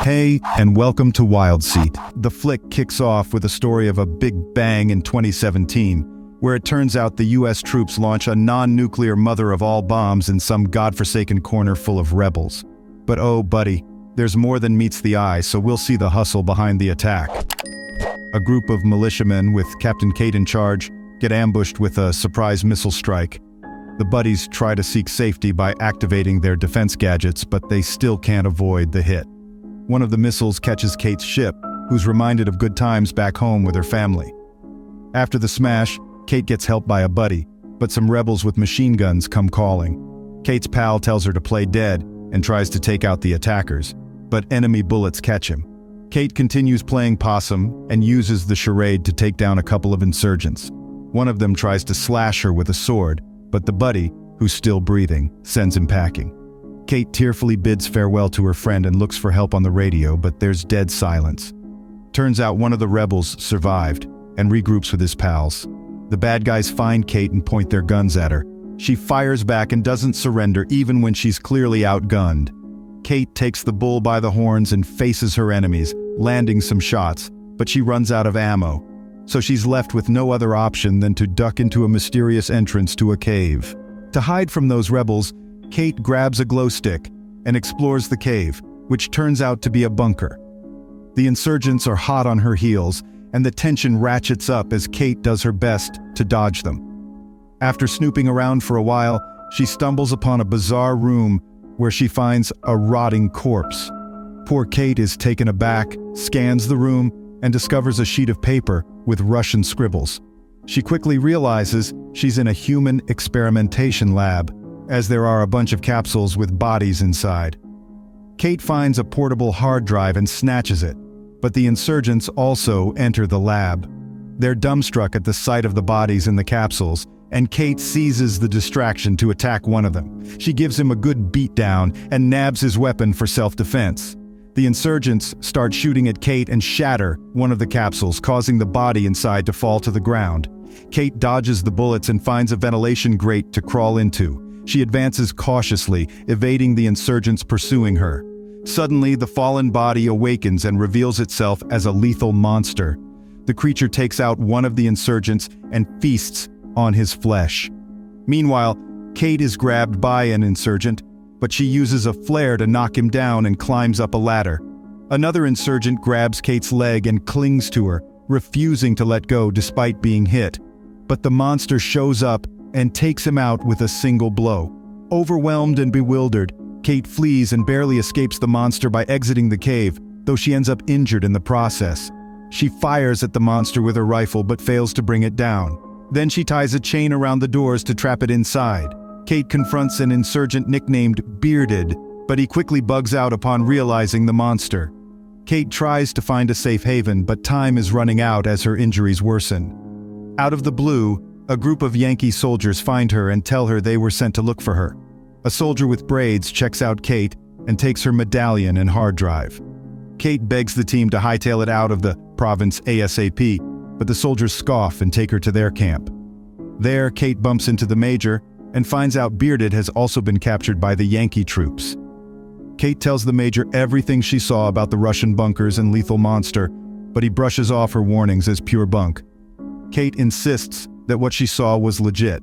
Hey, and welcome to Wild Seat. The flick kicks off with a story of a big bang in 2017, where it turns out the US troops launch a non-nuclear mother of all bombs in some godforsaken corner full of rebels. But oh, buddy, there's more than meets the eye, so we'll see the hustle behind the attack. A group of militiamen with Captain Kate in charge get ambushed with a surprise missile strike. The buddies try to seek safety by activating their defense gadgets, but they still can't avoid the hit. One of the missiles catches Kate's ship, who's reminded of good times back home with her family. After the smash, Kate gets help by a buddy, but some rebels with machine guns come calling. Kate's pal tells her to play dead and tries to take out the attackers, but enemy bullets catch him. Kate continues playing possum and uses the charade to take down a couple of insurgents. One of them tries to slash her with a sword, but the buddy, who's still breathing, sends him packing. Kate tearfully bids farewell to her friend and looks for help on the radio, but there's dead silence. Turns out one of the rebels survived and regroups with his pals. The bad guys find Kate and point their guns at her. She fires back and doesn't surrender even when she's clearly outgunned. Kate takes the bull by the horns and faces her enemies, landing some shots, but she runs out of ammo. So she's left with no other option than to duck into a mysterious entrance to a cave. To hide from those rebels, Kate grabs a glow stick and explores the cave, which turns out to be a bunker. The insurgents are hot on her heels, and the tension ratchets up as Kate does her best to dodge them. After snooping around for a while, she stumbles upon a bizarre room where she finds a rotting corpse. Poor Kate is taken aback, scans the room, and discovers a sheet of paper with Russian scribbles. She quickly realizes she's in a human experimentation lab, as there are a bunch of capsules with bodies inside. Kate finds a portable hard drive and snatches it, but the insurgents also enter the lab. They're dumbstruck at the sight of the bodies in the capsules, and Kate seizes the distraction to attack one of them. She gives him a good beatdown and nabs his weapon for self-defense. The insurgents start shooting at Kate and shatter one of the capsules, causing the body inside to fall to the ground. Kate dodges the bullets and finds a ventilation grate to crawl into. She advances cautiously, evading the insurgents pursuing her. Suddenly, the fallen body awakens and reveals itself as a lethal monster. The creature takes out one of the insurgents and feasts on his flesh. Meanwhile, Kate is grabbed by an insurgent, but she uses a flare to knock him down and climbs up a ladder. Another insurgent grabs Kate's leg and clings to her, refusing to let go despite being hit. But the monster shows up and takes him out with a single blow. Overwhelmed and bewildered, Kate flees and barely escapes the monster by exiting the cave, though she ends up injured in the process. She fires at the monster with her rifle but fails to bring it down. Then she ties a chain around the doors to trap it inside. Kate confronts an insurgent nicknamed Bearded, but he quickly bugs out upon realizing the monster. Kate tries to find a safe haven, but time is running out as her injuries worsen. Out of the blue, a group of Yankee soldiers find her and tell her they were sent to look for her. A soldier with braids checks out Kate and takes her medallion and hard drive. Kate begs the team to hightail it out of the province ASAP, but the soldiers scoff and take her to their camp. There, Kate bumps into the major and finds out Bearded has also been captured by the Yankee troops. Kate tells the major everything she saw about the Russian bunkers and lethal monster, but he brushes off her warnings as pure bunk. Kate insists that what she saw was legit,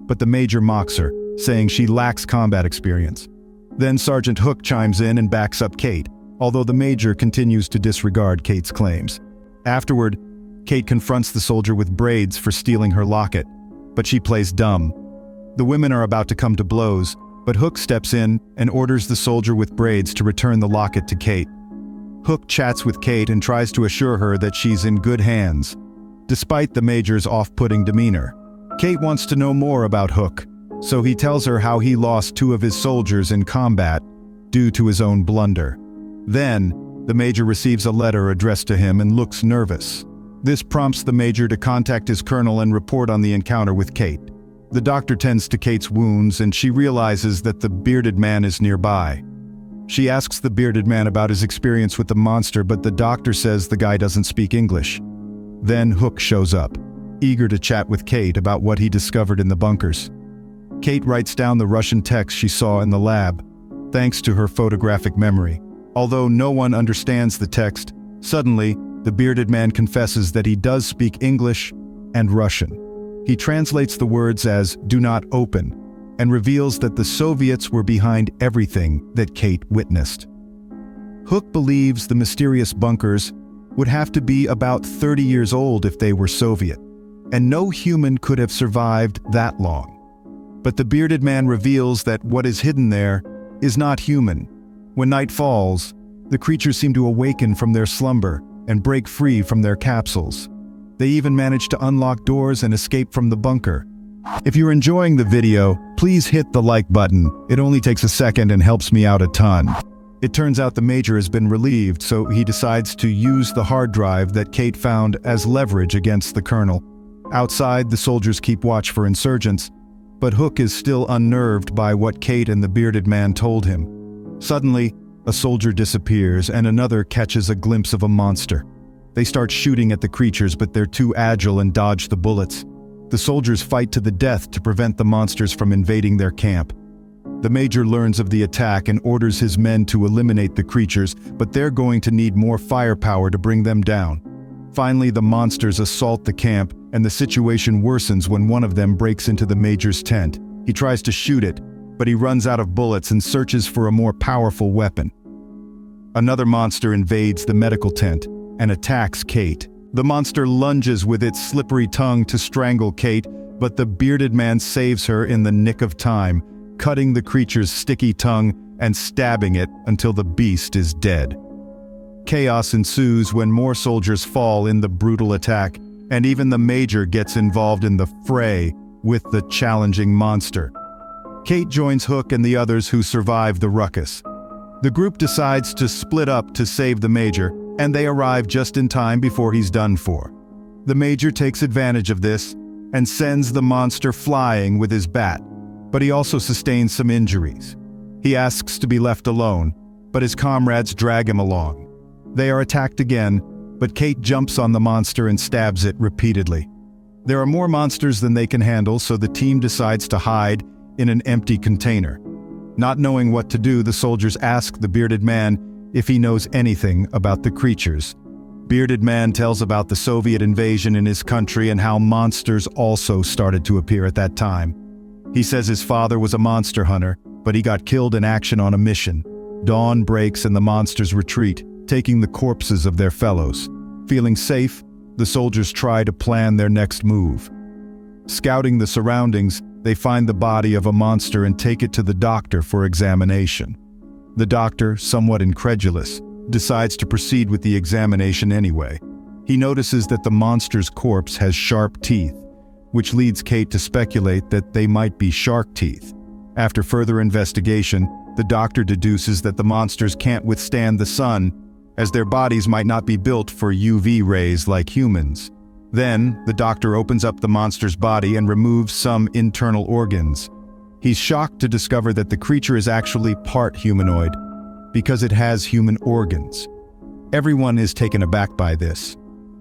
but the major mocks her, saying she lacks combat experience. Then Sergeant Hook chimes in and backs up Kate, although the major continues to disregard Kate's claims. Afterward, Kate confronts the soldier with braids for stealing her locket, but she plays dumb. The women are about to come to blows, but Hook steps in and orders the soldier with braids to return the locket to Kate. Hook chats with Kate and tries to assure her that she's in good hands, despite the major's off-putting demeanor. Kate wants to know more about Hook, so he tells her how he lost two of his soldiers in combat due to his own blunder. Then, the major receives a letter addressed to him and looks nervous. This prompts the major to contact his colonel and report on the encounter with Kate. The doctor tends to Kate's wounds and she realizes that the bearded man is nearby. She asks the bearded man about his experience with the monster, but the doctor says the guy doesn't speak English. Then Hook shows up, eager to chat with Kate about what he discovered in the bunkers. Kate writes down the Russian text she saw in the lab, thanks to her photographic memory. Although no one understands the text, suddenly, the bearded man confesses that he does speak English and Russian. He translates the words as "do not open" and reveals that the Soviets were behind everything that Kate witnessed. Hook believes the mysterious bunkers would have to be about 30 years old if they were Soviet, and no human could have survived that long. But the bearded man reveals that what is hidden there is not human. When night falls, the creatures seem to awaken from their slumber and break free from their capsules. They even manage to unlock doors and escape from the bunker. If you're enjoying the video, please hit the like button. It only takes a second and helps me out a ton. It turns out the Major has been relieved, so he decides to use the hard drive that Kate found as leverage against the Colonel. Outside, the soldiers keep watch for insurgents, but Hook is still unnerved by what Kate and the bearded man told him. Suddenly, a soldier disappears and another catches a glimpse of a monster. They start shooting at the creatures, but they're too agile and dodge the bullets. The soldiers fight to the death to prevent the monsters from invading their camp. The Major learns of the attack and orders his men to eliminate the creatures, but they're going to need more firepower to bring them down. Finally, the monsters assault the camp, and the situation worsens when one of them breaks into the Major's tent. He tries to shoot it, but he runs out of bullets and searches for a more powerful weapon. Another monster invades the medical tent and attacks Kate. The monster lunges with its slippery tongue to strangle Kate, but the bearded man saves her in the nick of time, cutting the creature's sticky tongue and stabbing it until the beast is dead. Chaos ensues when more soldiers fall in the brutal attack, and even the Major gets involved in the fray with the challenging monster. Kate joins Hook and the others who survive the ruckus. The group decides to split up to save the Major, and they arrive just in time before he's done for. The Major takes advantage of this and sends the monster flying with his bat, but he also sustains some injuries. He asks to be left alone, but his comrades drag him along. They are attacked again, but Kate jumps on the monster and stabs it repeatedly. There are more monsters than they can handle, so the team decides to hide in an empty container. Not knowing what to do, the soldiers ask the bearded man if he knows anything about the creatures. Bearded man tells about the Soviet invasion in his country and how monsters also started to appear at that time. He says his father was a monster hunter, but he got killed in action on a mission. Dawn breaks and the monsters retreat, taking the corpses of their fellows. Feeling safe, the soldiers try to plan their next move. Scouting the surroundings, they find the body of a monster and take it to the doctor for examination. The doctor, somewhat incredulous, decides to proceed with the examination anyway. He notices that the monster's corpse has sharp teeth, which leads Kate to speculate that they might be shark teeth. After further investigation, the doctor deduces that the monsters can't withstand the sun, as their bodies might not be built for UV rays like humans. Then, the doctor opens up the monster's body and removes some internal organs. He's shocked to discover that the creature is actually part humanoid, because it has human organs. Everyone is taken aback by this.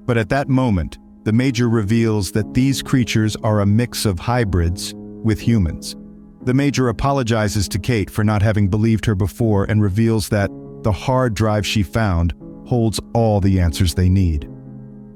But at that moment, the Major reveals that these creatures are a mix of hybrids with humans. The Major apologizes to Kate for not having believed her before and reveals that the hard drive she found holds all the answers they need.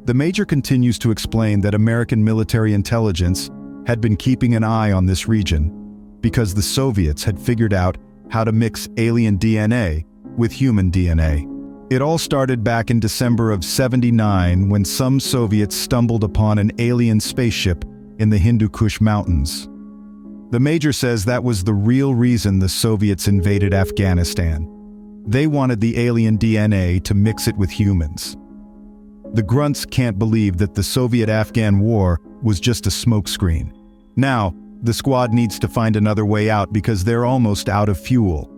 The Major continues to explain that American military intelligence had been keeping an eye on this region because the Soviets had figured out how to mix alien DNA with human DNA. It all started back in December of '79 when some Soviets stumbled upon an alien spaceship in the Hindu Kush Mountains. The Major says that was the real reason the Soviets invaded Afghanistan. They wanted the alien DNA to mix it with humans. The grunts can't believe that the Soviet-Afghan war was just a smokescreen. Now, the squad needs to find another way out because they're almost out of fuel.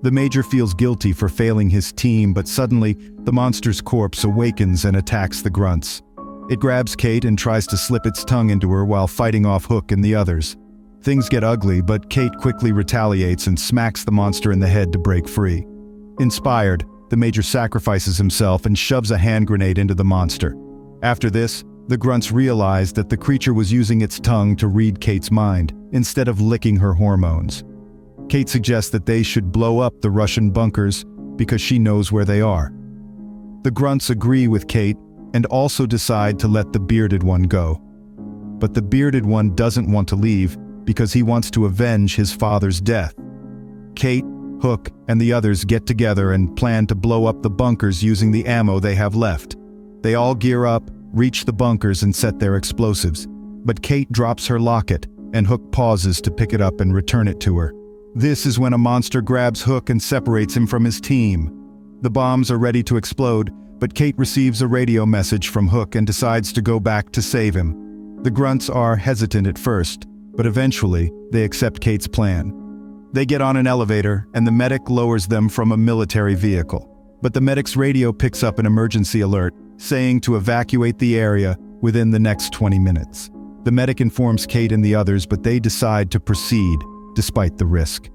The Major feels guilty for failing his team, but suddenly, the monster's corpse awakens and attacks the grunts. It grabs Kate and tries to slip its tongue into her while fighting off Hook and the others. Things get ugly, but Kate quickly retaliates and smacks the monster in the head to break free. Inspired, the Major sacrifices himself and shoves a hand grenade into the monster. After this, the grunts realize that the creature was using its tongue to read Kate's mind, instead of licking her hormones. Kate suggests that they should blow up the Russian bunkers because she knows where they are. The grunts agree with Kate and also decide to let the bearded one go. But the bearded one doesn't want to leave because he wants to avenge his father's death. Kate, Hook, and the others get together and plan to blow up the bunkers using the ammo they have left. They all gear up, reach the bunkers, and set their explosives. But Kate drops her locket, and Hook pauses to pick it up and return it to her. This is when a monster grabs Hook and separates him from his team. The bombs are ready to explode, but Kate receives a radio message from Hook and decides to go back to save him. The grunts are hesitant at first, but eventually they accept Kate's plan. They get on an elevator, and the medic lowers them from a military vehicle. But the medic's radio picks up an emergency alert, saying to evacuate the area within the next 20 minutes. The medic informs Kate and the others, but they decide to proceed, despite the risk.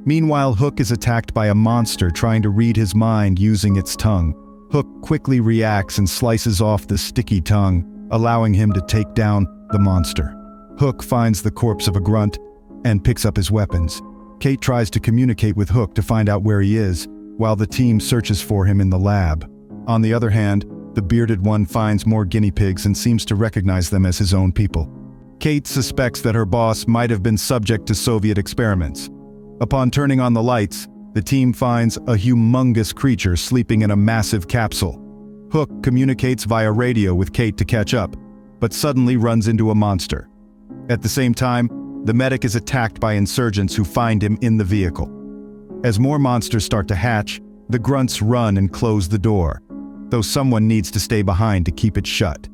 Meanwhile, Hook is attacked by a monster trying to read his mind using its tongue. Hook quickly reacts and slices off the sticky tongue, allowing him to take down the monster. Hook finds the corpse of a grunt and picks up his weapons. Kate tries to communicate with Hook to find out where he is, while the team searches for him in the lab. On the other hand, the bearded one finds more guinea pigs and seems to recognize them as his own people. Kate suspects that her boss might have been subject to Soviet experiments. Upon turning on the lights, the team finds a humongous creature sleeping in a massive capsule. Hook communicates via radio with Kate to catch up, but suddenly runs into a monster. At the same time, the medic is attacked by insurgents who find him in the vehicle. As more monsters start to hatch, the grunts run and close the door, though someone needs to stay behind to keep it shut.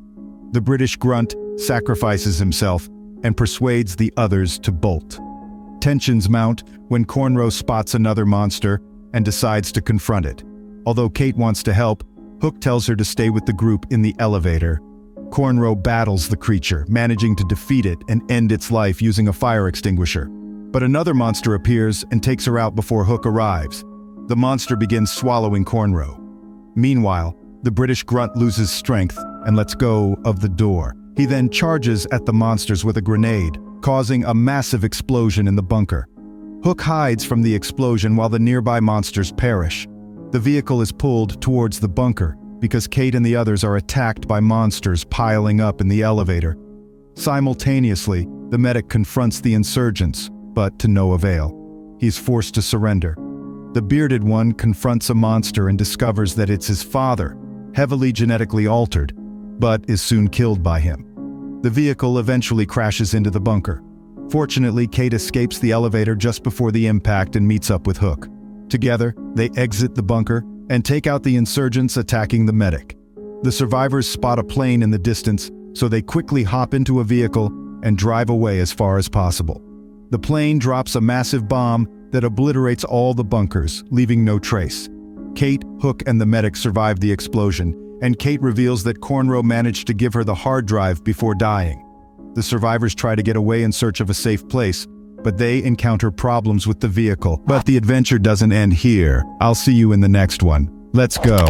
The British grunt sacrifices himself and persuades the others to bolt. Tensions mount when Cornrow spots another monster and decides to confront it. Although Kate wants to help, Hook tells her to stay with the group in the elevator. Cornrow battles the creature, managing to defeat it and end its life using a fire extinguisher. But another monster appears and takes her out before Hook arrives. The monster begins swallowing Cornrow. Meanwhile, the British grunt loses strength and lets go of the door. He then charges at the monsters with a grenade, causing a massive explosion in the bunker. Hook hides from the explosion while the nearby monsters perish. The vehicle is pulled towards the bunker because Kate and the others are attacked by monsters piling up in the elevator. Simultaneously, the medic confronts the insurgents, but to no avail. He is forced to surrender. The bearded one confronts a monster and discovers that it's his father, heavily genetically altered, but is soon killed by him. The vehicle eventually crashes into the bunker. Fortunately, Kate escapes the elevator just before the impact and meets up with Hook. Together, they exit the bunker and take out the insurgents attacking the medic. The survivors spot a plane in the distance, so they quickly hop into a vehicle and drive away as far as possible. The plane drops a massive bomb that obliterates all the bunkers, leaving no trace. Kate, Hook, and the medic survive the explosion, and Kate reveals that Cornrow managed to give her the hard drive before dying. The survivors try to get away in search of a safe place, but they encounter problems with the vehicle. But the adventure doesn't end here. I'll see you in the next one. Let's go.